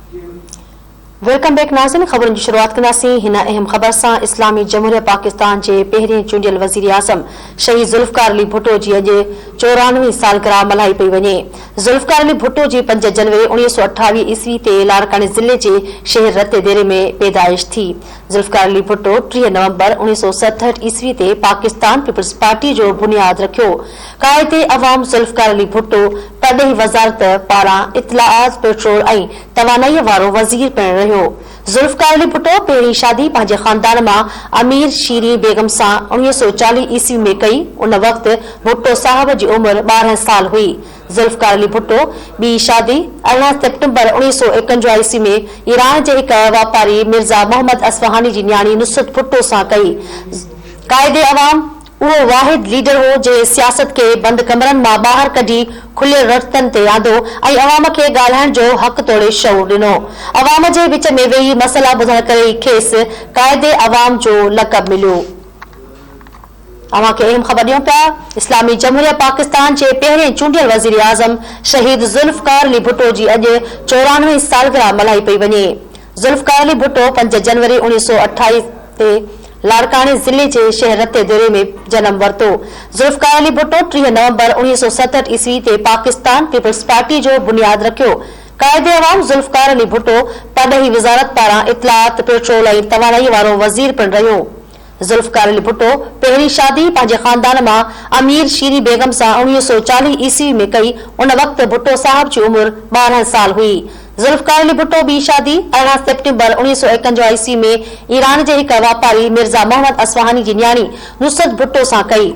Welcome back नाज़रीन। खबरन की शुरुआत कंदासीं हिन अहम खबर से। इस्लामी जमहूरिया पाकिस्तान के पहिरें चूंडियल वज़ीर आज़म शहीद ज़ुल्फ़िकार अली भुट्टो की अॼु 94वीं सालगिरह मल्हाई पई वञे। ज़ुल्फ़िकार अली भुट्टो की 5 जनवरी 1928 ईस्वी ते लाड़काने ज़िले के शहर रते देरे में पैदाइश थी। ज़ुल्फ़िकार अली भुट्टो 3 नवंबर 1967 ईस्वी ते पाकिस्तान पीपल्स पार्टी जो बुनियाद रखियो। कायदे अवाम ज़ुल्फ़िकार अली भुट्टो परॾेही वज़ारत पारां इत्तलाआत पेट्रोल ऐं तवानाई वारो वज़ीर पिण रहियो। ज़ुल्फ़िकार अली भुट्टो पहिरीं शादी पंहिंजे खानदान मां अमीर शीरी बेगम सां 1940 ईस्वी में कई। उन वक्त भुट्टो साहब की उम्र 12 साल हुई। ज़ुल्फ़िकार अली भुट्टो बी शादी 18 सितंबर 1951 ईस्वी में ईरान के एक वापारी मिर्ज़ा मोहम्मद असफ़हानी की न्याणी नुसरत भुट्टो सां कई। कायदे अवाम वो वाहिद लीडर हो जे सियासत के बंद कमरन मां बाहर कढी खुले रस्तन ते आंदो ऐं अवाम के ॻाल्हाइण जो हक तोड़े शऊर ॾिनो। अवाम जे विच में वेही मसला ॿुधण करे खेसि कायदे अवाम जो लक़ब मिलियो। अवां खे अहम ख़बर ॾियूं पिया। इस्लामी जमहूरिया पाकिस्तान के पहिरें चूंडियल वज़ीर आज़म शहीद ज़ुल्फ़िकार अली भुट्टो की अॼु 94वीं सालगिरह मल्हाई पई वञे। ज़ुल्फ़िकार अली भुट्टो 5 जनवरी 1928 ते लाड़काने जिले के शहर रते देरे में जन्म वरतो। ज़ुल्फ़िकार अली भुट्टो 3 नवंबर 1967 ईस्वी ते पाकिस्तान पीपल्स पार्टी जो बुनियाद रखियो। कायदे अवाम ज़ुल्फ़िकार अली भुट्टो परॾेही वज़ारत पारां इत्तलाआत पेट्रोल ऐं तवानाई वारो वज़ीर पिण रहियो। ज़ुल्फ़िकार अली भुट्टो पहिरीं शादी पंहिंजे खानदान मां अमीर शीरी बेगम सां 1940 ईस्वी में कई। उन वक्त भुट्टो साहब की उम्र 12 साल हुई। ज़ुल्फ़िकार अली भुट्टो बी शादी 18 सितंबर 1951 ईस्वी में ईरान के एक वापारी मिर्ज़ा मोहम्मद असफ़हानी की न्याणी नुसरत भुट्टो सां कई।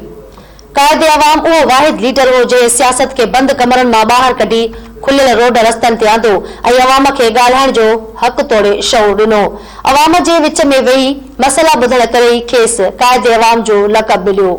कायदे अवाम वो वाहिद लीडर हो जे सियासत के बंद कमरन मां बाहर कढी खुलियल रोड रस्तन ते आंदो ऐं अवाम के ॻाल्हाइण जो हक तोड़े शऊर ॾिनो। अवाम जे विच में वेही मसला ॿुधण करे खेसि कायदे अवाम जो लक़ब मिलियो।